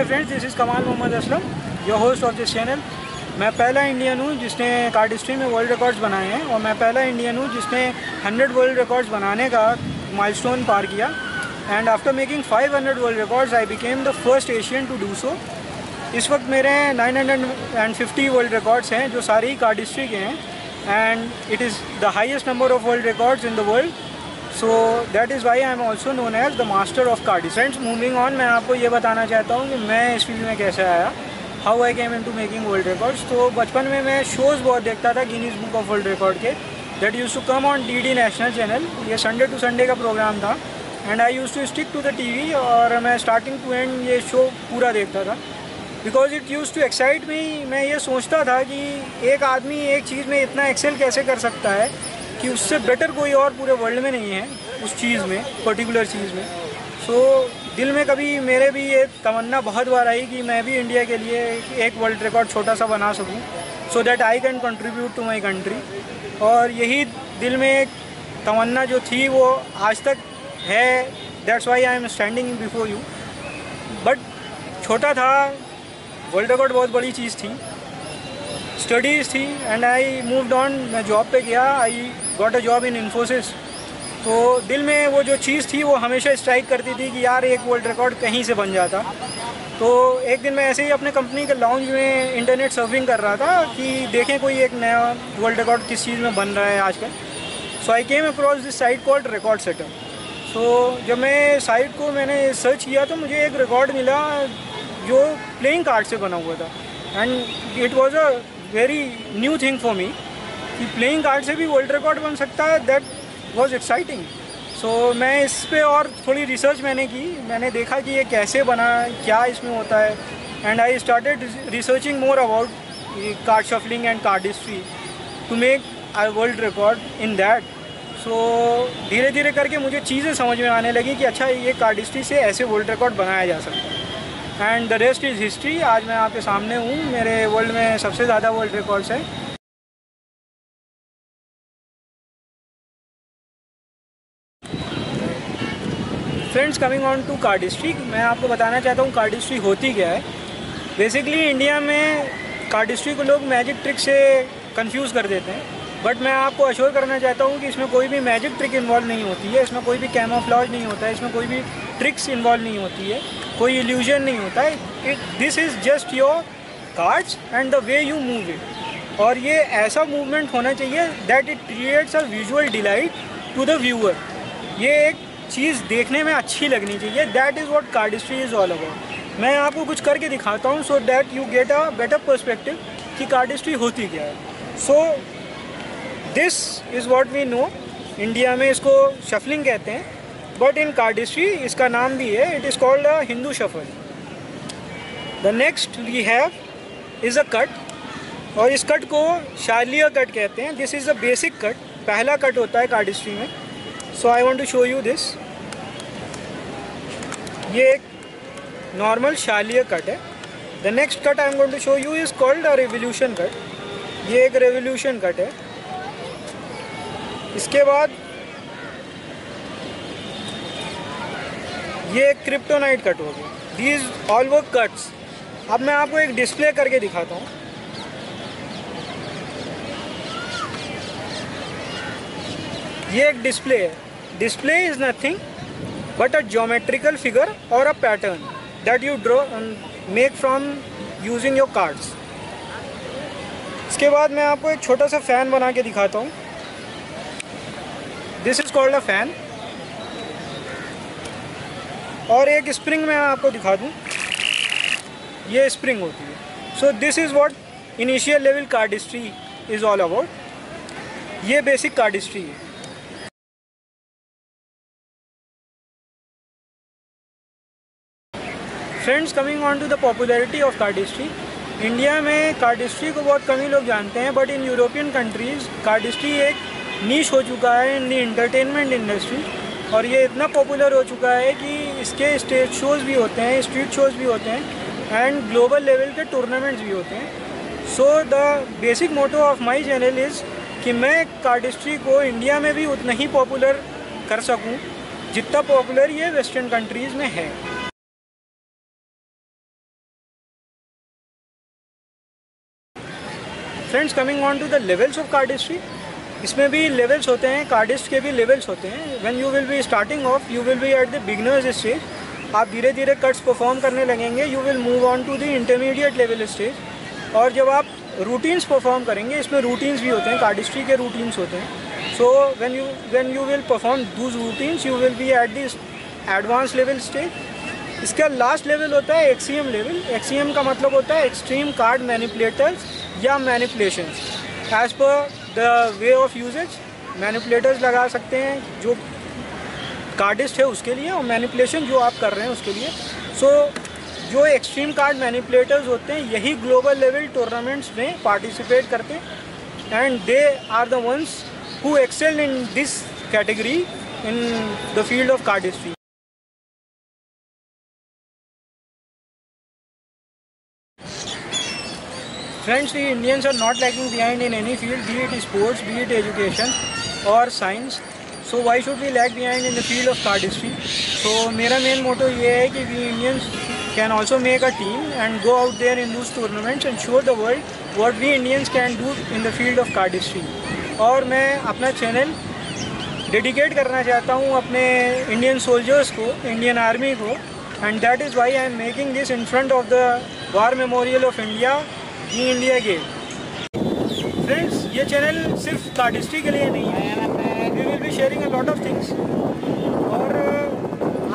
Friends, this is Kamal Mohammad Aslam, your host of this channel. मैं पहला Indian हूँ जिसने कार्डिस्ट्री में वर्ल्ड रिकॉर्ड्स बनाए हैं और मैं पहला इंडियन हूँ जिसने 100 वर्ल्ड रिकॉर्ड्स बनाने का माइलस्टोन पार किया। And after making 500 world records I became the first Asian to do so. इस वक्त मेरे 950 वर्ल्ड रिकॉर्ड्स हैं जो सारे ही कार्डिस्ट्री के हैं, and it is the highest number of world records in the world. So that is why I am also known as the master of cardis. Friends, moving on, मैं आपको ये बताना चाहता हूँ कि मैं इस फील्ड में कैसे आया, how I came into making world records. तो बचपन में मैं शोज़ बहुत देखता था Guinness book of world record के, that used to come on DD national channel. ये संडे टू संडे का प्रोग्राम था and I used to stick to the TV, और मैं स्टार्टिंग टू एंड ये शो पूरा देखता था because it used to excite me. मैं ये सोचता था कि एक आदमी एक चीज़ में इतना एक्सेल कैसे कर सकता है कि उससे बेटर कोई और पूरे वर्ल्ड में नहीं है उस चीज़ में, पर्टिकुलर चीज़ में। सो दिल में कभी मेरे भी ये तमन्ना बहुत बार आई कि मैं भी इंडिया के लिए एक वर्ल्ड रिकॉर्ड छोटा सा बना सकूं, so that I can contribute to my country. और यही दिल में एक तमन्ना जो थी वो आज तक है, that's why I am standing before you. But छोटा था, वर्ल्ड रिकॉर्ड बहुत बड़ी चीज़ थी, स्टडीज़ थी, एंड आई मूव्ड ऑन। मैं जॉब पे गया, I got a job in Infosys. तो दिल में वो जो चीज़ थी वो हमेशा स्ट्राइक करती थी कि यार एक वर्ल्ड रिकॉर्ड कहीं से बन जाता। तो एक दिन मैं ऐसे ही अपने कंपनी के लाउंज में इंटरनेट सर्फिंग कर रहा था कि देखें कोई एक नया वर्ल्ड रिकॉर्ड किस चीज़ में बन रहा है आजकल। So I came across this site called record setter. So जब मैं साइट को मैंने सर्च किया तो मुझे एक रिकॉर्ड मिला जो प्लेइंग कार्ड से बना हुआ था, and it was a very new thing for me कि प्लेइंग कार्ड से भी वर्ल्ड रिकॉर्ड बन सकता है। That was exciting. सो मैं इस पे और थोड़ी रिसर्च मैंने की, मैंने देखा कि ये कैसे बना, क्या इसमें होता है, and I started researching more about card shuffling and cardistry to make a world record in that. So धीरे धीरे करके मुझे चीज़ें समझ में आने लगी कि अच्छा ये कार्डिस्ट्री से ऐसे वर्ल्ड रिकॉर्ड बनाया जा सकता है, and the rest is history. आज मैं आपके सामने हूँ, मेरे वर्ल्ड में सबसे ज़्यादा वर्ल्ड रिकॉर्ड्स हैं। फ्रेंड्स, कमिंग ऑन टू कार्डिस्ट्री, मैं आपको बताना चाहता हूँ कार्डिस्ट्री होती क्या है। बेसिकली इंडिया में कार्डिस्ट्री को लोग मैजिक ट्रिक से कंफ्यूज कर देते हैं, बट मैं आपको अश्योर करना चाहता हूँ कि इसमें कोई भी मैजिक ट्रिक इन्वॉल्व नहीं होती है, इसमें कोई भी कैमोफ्लेज नहीं होता है, इसमें कोई भी ट्रिक्स इन्वॉल्व नहीं होती है, कोई इल्यूजन नहीं होता है। This is just your cards and the way you move it. और ये ऐसा मूवमेंट होना चाहिए that it creates a visual delight to the viewer. ये एक चीज़ देखने में अच्छी लगनी चाहिए, that is what cardistry is all about. मैं आपको कुछ करके दिखाता हूँ so that you get a better perspective कि कार्डिस्ट्री होती क्या है। So this is what we know. India में इसको शफलिंग कहते हैं, बट इन कार्डिस्ट्री इसका नाम भी है, it is called a Hindu shuffle. The next we have is a cut, और इस कट को शालिया कट कहते हैं। This is a basic cut, पहला कट होता है कार्डिस्ट्री में। So I want to show you this. ये एक नॉर्मल शालिया कट है। The next cut I am going to show you is called a revolution cut. ये एक revolution cut है। इसके बाद ये एक क्रिप्टोनाइट कट हो गया। दीज ऑल वो कट्स। अब मैं आपको एक डिस्प्ले करके दिखाता हूँ। ये एक डिस्प्ले है। Display is nothing but a geometrical figure और a pattern that you draw make from using your cards. इसके बाद मैं आपको एक छोटा सा फैन बना के दिखाता हूँ। This is called a fan. और एक स्प्रिंग मैं आपको दिखा दूँ, ये स्प्रिंग होती है। So this is what initial level cardistry is all about. ये बेसिक कार्डिस्ट्री है। Friends, coming on to the popularity of cardistry, India में कार्डिस्ट्री को बहुत कम ही लोग जानते हैं, but in European countries cardistry एक नीश हो चुका है इन द एंटरटेनमेंट इंडस्ट्री, और ये इतना पॉपुलर हो चुका है कि इसके स्टेज शोज़ भी होते हैं, स्ट्रीट शोज़ भी होते हैं, एंड ग्लोबल लेवल के टूर्नामेंट्स भी होते हैं। So the basic motto of my channel is कि मैं कार्डिस्ट्री को इंडिया में भी उतना ही पॉपुलर कर सकूं जितना पॉपुलर ये वेस्टर्न कंट्रीज़ में है। Friends, coming on to the levels of cardistry, इसमें भी लेवल्स होते हैं, कार्डिस्ट के भी लेवल्स होते हैं। When you will be starting off, you will be at the beginners stage, आप धीरे धीरे कट्स परफॉर्म करने लगेंगे, you will move on to the intermediate level stage. और जब आप रूटीन्स परफॉर्म करेंगे, इसमें रूटीन्स भी होते हैं, कार्डिस्ट्री के रूटीन्स होते हैं। So when you will perform those routines, you will be at this advance level stage. इसका लास्ट लेवल होता है एक्सीएम लेवल। एक्सीएम का मतलब होता है एक्सट्रीम कार्ड मैनिपुलेटर्स या manipulations. As per the way of usages, manipulators लगा सकते हैं जो कार्डिस्ट है उसके लिए, और मैनिपुलेशन जो आप कर रहे हैं उसके लिए। सो जो एक्सट्रीम कार्ड मैनिपुलेटर्स होते हैं यही ग्लोबल लेवल टूर्नामेंट्स में पार्टिसिपेट करते हैं, and they are the ones who excel in this category in the field of cardistry. Friends, we Indians are not lagging behind in any field, be it sports, be it education or science. So why should we lag behind in the field of cardistry? So मेरा main motto ये है कि we Indians can also make a team and go out there in those tournaments and show the world what we Indians can do in the field of cardistry. और मैं अपना channel dedicate करना चाहता हूँ अपने इंडियन सोल्जर्स को, Indian army को, and that is why I am making this in front of the war memorial of India, the India Gate. Friends, ये चैनल सिर्फ कार्डिस्ट्री के लिए नहीं है, we will be sharing a lot of things. और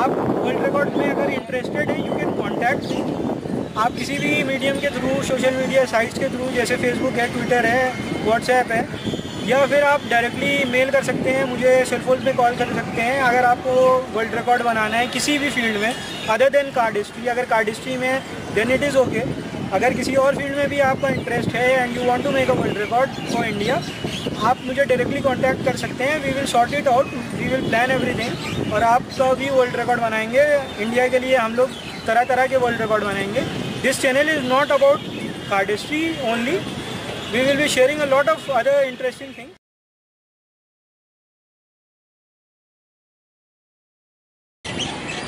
आप world record में अगर इंटरेस्टेड हैं, यू कैन कॉन्टैक्ट मी। आप किसी भी मीडियम के थ्रू, सोशल मीडिया साइट्स के थ्रू, जैसे फेसबुक है, ट्विटर है, व्हाट्सएप है, या फिर आप डायरेक्टली मेल कर सकते हैं, मुझे सेलफोन पे कॉल कर सकते हैं। अगर आपको वर्ल्ड रिकॉर्ड बनाना है किसी भी फील्ड में अदर देन कार्डिस्ट्री, अगर कार्डिस्ट्री में देन इट इज़ ओके। अगर किसी और फील्ड में भी आपका इंटरेस्ट है and you want to make a world record for India, आप मुझे डायरेक्टली कांटेक्ट कर सकते हैं। We will sort it out, we will plan everything, और आपका भी वर्ल्ड रिकॉर्ड बनाएंगे। इंडिया के लिए हम लोग तरह तरह के वर्ल्ड रिकॉर्ड बनाएंगे। This channel is not about cardistry only, we will be sharing a lot of other interesting thing.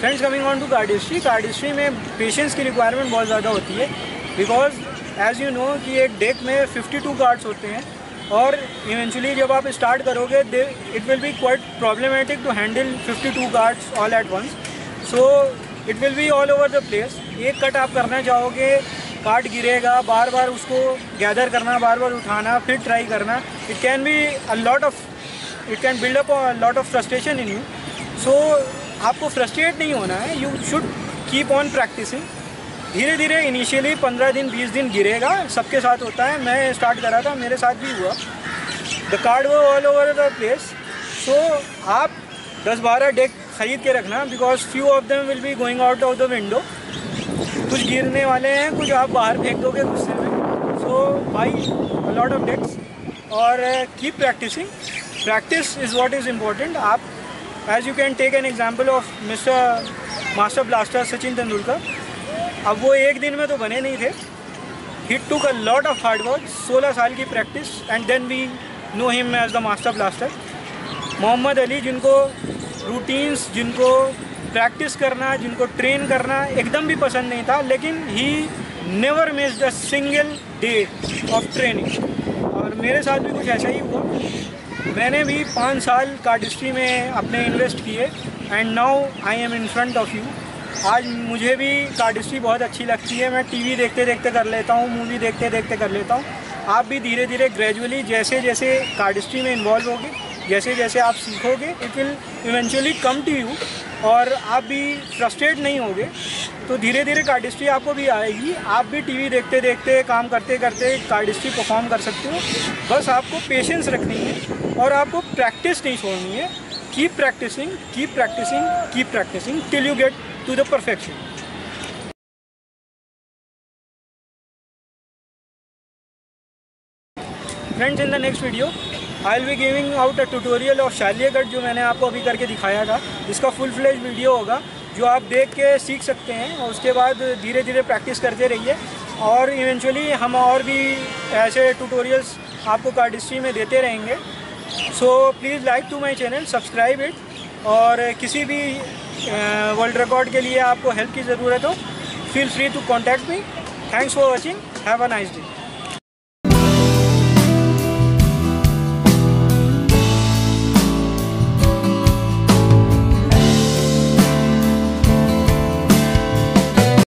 Friends, coming on to cardistry, cardistry में पेशेंस की रिक्वायरमेंट बहुत ज़्यादा होती है, बिकॉज एज़ यू नो कि एक deck में 52 कार्ड्स होते हैं, और इवेंचुअली जब आप स्टार्ट करोगे it will be quite problematic to handle 52 cards all at once. So it will be all over the place. एक कट आप करना चाहोगे, कार्ड गिरेगा, बार बार उसको गैदर करना, बार बार उठाना, फिर ट्राई करना, it can be a lot of, it can build up a lot of frustration in you. सो आपको फ्रस्ट्रेट नहीं होना है, you should keep on practicing. धीरे धीरे इनिशियली 15 दिन 20 दिन गिरेगा, सबके साथ होता है। मैं स्टार्ट करा था, मेरे साथ भी हुआ, द कार्ड वो ऑल ओवर द प्लेस। सो आप 10-12 डेक खरीद के रखना, because few of them will be going out of the window. कुछ गिरने वाले हैं, कुछ आप बाहर फेंक दोगे गुस्से में। So buy a lot of decks और keep practicing. Practice is what is important. आप as you can take an example of master blaster Sachin Tendulkar. अब वो एक दिन में तो बने नहीं थे, he took a lot of hard work, 16 साल की प्रैक्टिस, and then we know him as the master blaster. Muhammad Ali, जिनको रूटीन्स, जिनको प्रैक्टिस करना, जिनको ट्रेन करना एकदम भी पसंद नहीं था, लेकिन he never missed a single day of training. और मेरे साथ भी कुछ ऐसा ही हुआ। मैंने भी 5 साल कार्डिस्ट्री में अपने इन्वेस्ट किए, and now I am in front of you. आज मुझे भी कार्डिस्ट्री बहुत अच्छी लगती है, मैं टीवी देखते देखते कर लेता हूँ, मूवी देखते देखते कर लेता हूँ। आप भी धीरे धीरे ग्रेजुअली जैसे जैसे कार्डिस्ट्री में इन्वॉल्व होगे, जैसे जैसे आप सीखोगे, it will eventually come to you, और आप भी फ्रस्ट्रेट नहीं होगे। तो धीरे धीरे कार्डिस्ट्री आपको भी आएगी, आप भी टीवी देखते देखते, काम करते करते कार्डिस्ट्री परफॉर्म कर सकते हो। बस आपको पेशेंस रखनी है और आपको प्रैक्टिस नहीं छोड़नी है। Keep practising, keep practising, keep practising till you get to the perfection. Friends, in the next video I will be giving out a tutorial of Shaliya cut, जो मैंने आपको अभी करके दिखाया था। इसका फुल फ्लेज वीडियो होगा जो आप देख के सीख सकते हैं, और उसके बाद धीरे धीरे प्रैक्टिस करते रहिए, और इवेंचुअली हम और भी ऐसे ट्यूटोरियल्स आपको कार्डिस्ट्री में देते रहेंगे। So please like to my channel, subscribe it, और किसी भी वर्ल्ड रिकॉर्ड के लिए आपको हेल्प की ज़रूरत हो, feel free to contact me. Thanks for watching, have a nice day.